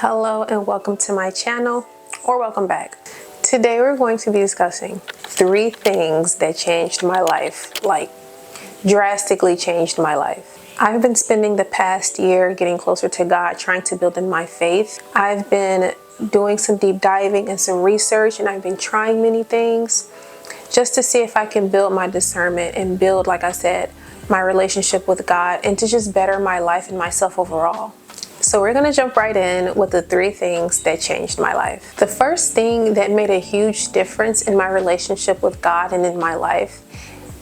Hello and welcome to my channel, or welcome back. Today we're going to be discussing 3 things that changed my life, like drastically changed my life. I've been spending the past year getting closer to God, trying to build in my faith. I've been doing some deep diving and some research, and I've been trying many things just to see if I can build my discernment and build, like I said, my relationship with God and to just better my life and myself overall. So we're going to jump right in with the 3 things that changed my life. The first thing that made a huge difference in my relationship with God and in my life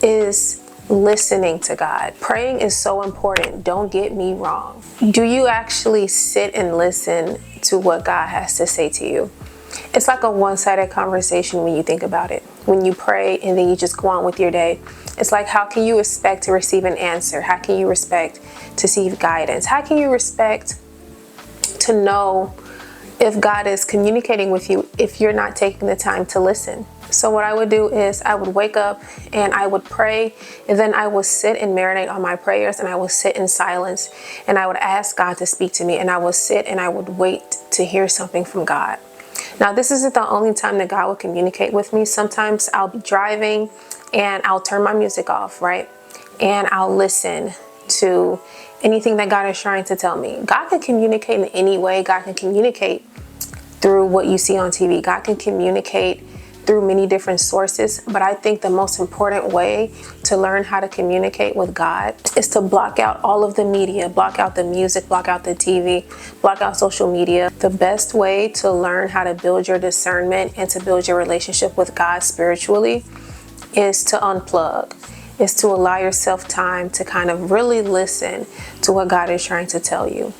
is listening to God. Praying is so important. Don't get me wrong. Do you actually sit and listen to what God has to say to you? It's like a one-sided conversation when you think about it. When you pray and then you just go on with your day. It's like, how can you expect to receive an answer? How can you expect to receive guidance? How can you expect to know if God is communicating with you if you're not taking the time to listen? So what I would do is I would wake up and I would pray, and then I would sit and marinate on my prayers, and I would sit in silence and I would ask God to speak to me, and I would sit and I would wait to hear something from God. Now, this isn't the only time that God will communicate with me. Sometimes I'll be driving and I'll turn my music off, right? And I'll listen to anything that God is trying to tell me. God can communicate in any way. God can communicate through what you see on TV. God can communicate through many different sources. But I think the most important way to learn how to communicate with God is to block out all of the media, block out the music, block out the TV, block out social media. The best way to learn how to build your discernment and to build your relationship with God spiritually is to unplug. Is to allow yourself time to kind of really listen to what God is trying to tell you.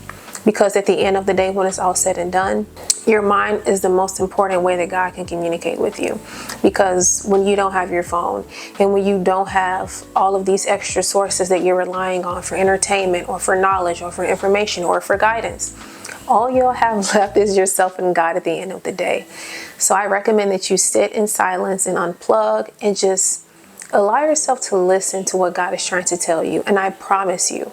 Because at the end of the day, when it's all said and done, your mind is the most important way that God can communicate with you. Because when you don't have your phone and when you don't have all of these extra sources that you're relying on for entertainment or for knowledge or for information or for guidance, all you'll have left is yourself and God at the end of the day. So I recommend that you sit in silence and unplug and just allow yourself to listen to what God is trying to tell you. And I promise you,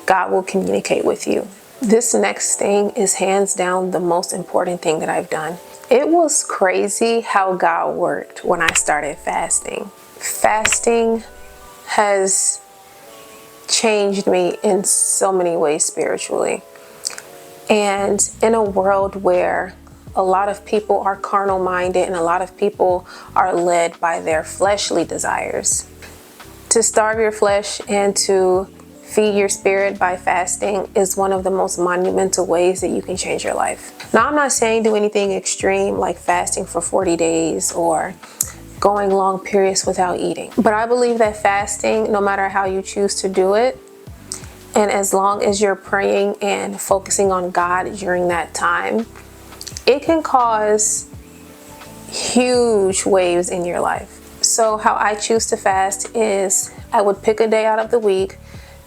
God will communicate with you. This next thing is hands down the most important thing that I've done. It was crazy how God worked when I started fasting. Fasting has changed me in so many ways spiritually. And in a world where a lot of people are carnal minded and a lot of people are led by their fleshly desires, to starve your flesh and to feed your spirit by fasting is one of the most monumental ways that you can change your life. Now, I'm not saying do anything extreme like fasting for 40 days or going long periods without eating. But I believe that fasting, no matter how you choose to do it, and as long as you're praying and focusing on God during that time, it can cause huge waves in your life. So how I choose to fast is I would pick a day out of the week.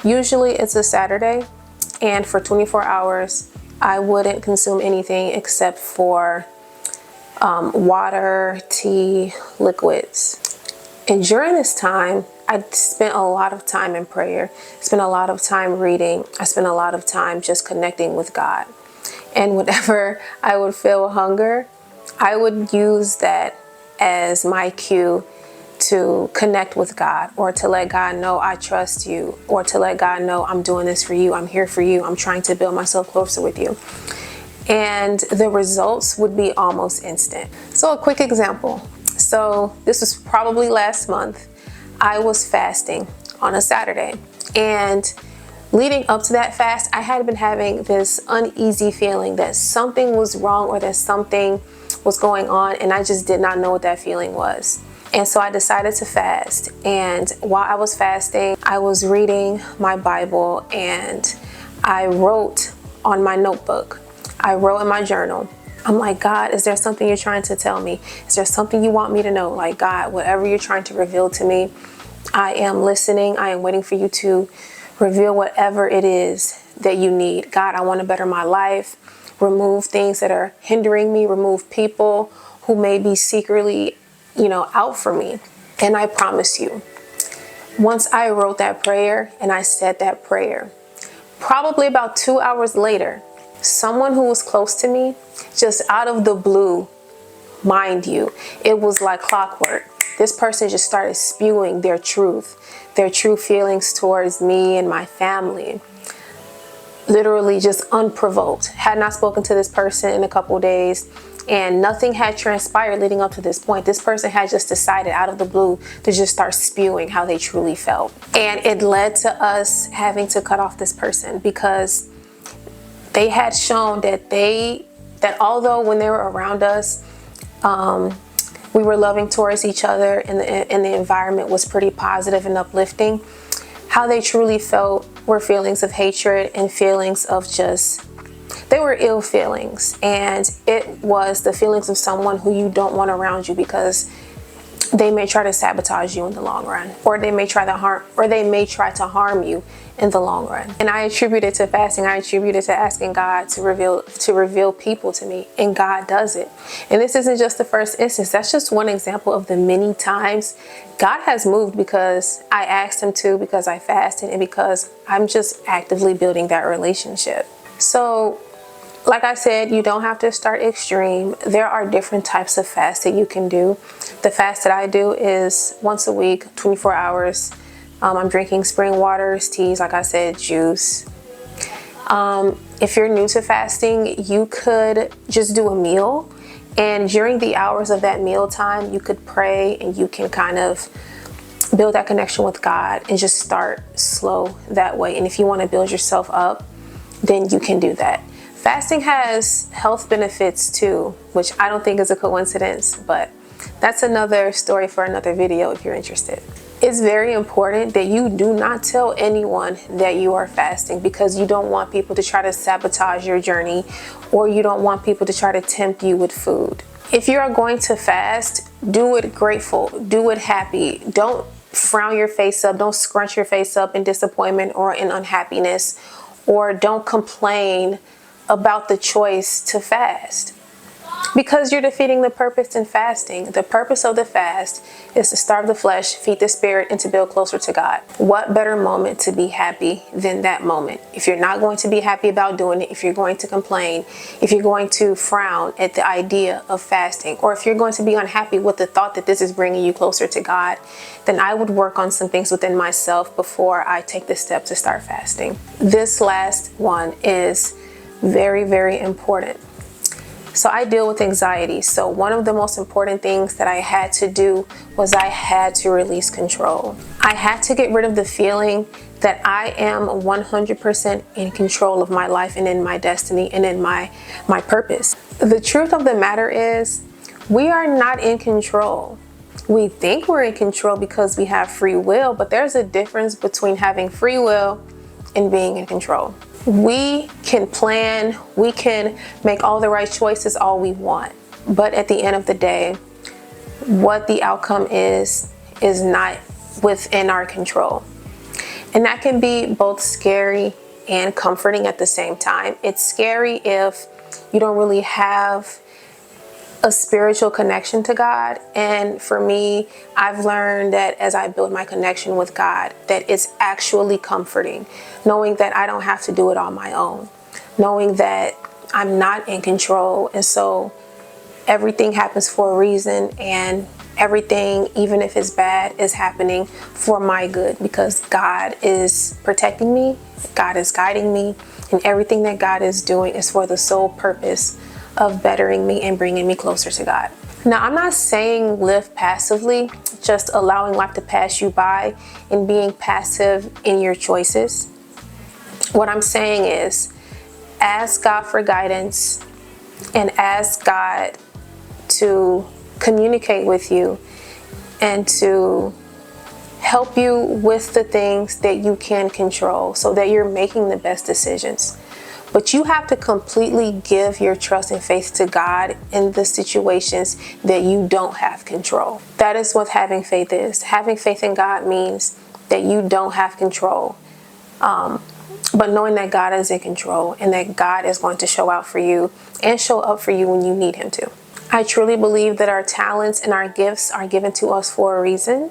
Usually it's a Saturday, and for 24 hours, I wouldn't consume anything except for water, tea, liquids. And during this time, I spent a lot of time in prayer, spent a lot of time reading. I spent a lot of time just connecting with God. And whenever I would feel hunger, I would use that as my cue to connect with God, or to let God know I trust you, or to let God know I'm doing this for you, I'm here for you, I'm trying to build myself closer with you. And the results would be almost instant. So a quick example. So this was probably last month. I was fasting on a Saturday, and leading up to that fast, I had been having this uneasy feeling that something was wrong or that something was going on, and I just did not know what that feeling was. And so I decided to fast. And while I was fasting, I was reading my Bible, and I wrote on my notebook. I wrote in my journal. I'm like, God, is there something you're trying to tell me? Is there something you want me to know? Like, God, whatever you're trying to reveal to me, I am listening. I am waiting for you to reveal whatever it is that you need. God, I want to better my life. Remove things that are hindering me. Remove people who may be secretly, out for me. And I promise you, once I wrote that prayer and I said that prayer, probably about 2 hours later, someone who was close to me, just out of the blue, mind you, it was like clockwork. This person just started spewing their true feelings towards me and my family. Literally just unprovoked. Had not spoken to this person in a couple days, and nothing had transpired leading up to this point. This person had just decided out of the blue to just start spewing how they truly felt. And it led to us having to cut off this person, because they had shown that although when they were around us, we were loving towards each other, and the environment was pretty positive and uplifting, how they truly felt were feelings of hatred and feelings of they were ill feelings. And it was the feelings of someone who you don't want around you, because they may try to sabotage you in the long run, or they may try to harm you in the long run. And I attribute it to fasting. I attribute it to asking God to reveal people to me, and God does it. And this isn't just the first instance. That's just one example of the many times God has moved because I asked him to, because I fasted, and because I'm just actively building that relationship. So, like I said, you don't have to start extreme. There are different types of fast that you can do. The fast that I do is once a week, 24 hours. I'm drinking spring waters, teas, like I said, juice. If you're new to fasting, you could just do a meal. And during the hours of that meal time, you could pray, and you can kind of build that connection with God and just start slow that way. And if you want to build yourself up, then you can do that. Fasting has health benefits too, which I don't think is a coincidence, but that's another story for another video if you're interested. It's very important that you do not tell anyone that you are fasting, because you don't want people to try to sabotage your journey, or you don't want people to try to tempt you with food. If you are going to fast, do it grateful, do it happy. Don't frown your face up, don't scrunch your face up in disappointment or in unhappiness, or don't complain about the choice to fast, because you're defeating the purpose in fasting. The purpose of the fast is to starve the flesh, feed the spirit, and to build closer to God. What better moment to be happy than that moment? If you're not going to be happy about doing it, if you're going to complain, if you're going to frown at the idea of fasting, or if you're going to be unhappy with the thought that this is bringing you closer to God, then I would work on some things within myself before I take the step to start fasting. This last one is very, very important. So I deal with anxiety. So one of the most important things that I had to do was I had to release control. I had to get rid of the feeling that I am 100% in control of my life and in my destiny and in my purpose. The truth of the matter is, we are not in control. We think we're in control because we have free will, but there's a difference between having free will and being in control. We can plan, we can make all the right choices all we want, but at the end of the day, what the outcome is not within our control. And that can be both scary and comforting at the same time. It's scary if you don't really have a spiritual connection to God. And for me, I've learned that as I build my connection with God, that it's actually comforting, knowing that I don't have to do it on my own, knowing that I'm not in control. And so everything happens for a reason, and everything, even if it's bad, is happening for my good, because God is protecting me, God is guiding me, and everything that God is doing is for the sole purpose of bettering me and bringing me closer to God. Now, I'm not saying live passively, just allowing life to pass you by and being passive in your choices. What I'm saying is, ask God for guidance and ask God to communicate with you and to help you with the things that you can control so that you're making the best decisions. But you have to completely give your trust and faith to God in the situations that you don't have control. That is what having faith is. Having faith in God means that you don't have control, but knowing that God is in control and that God is going to show out for you and show up for you when you need him to. I truly believe that our talents and our gifts are given to us for a reason,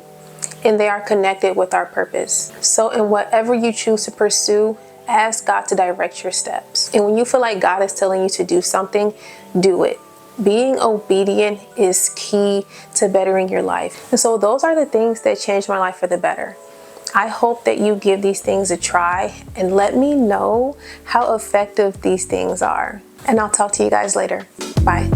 and they are connected with our purpose. So in whatever you choose to pursue, ask God to direct your steps. And when you feel like God is telling you to do something, do it. Being obedient is key to bettering your life. And so those are the things that changed my life for the better. I hope that you give these things a try and let me know how effective these things are. And I'll talk to you guys later. Bye.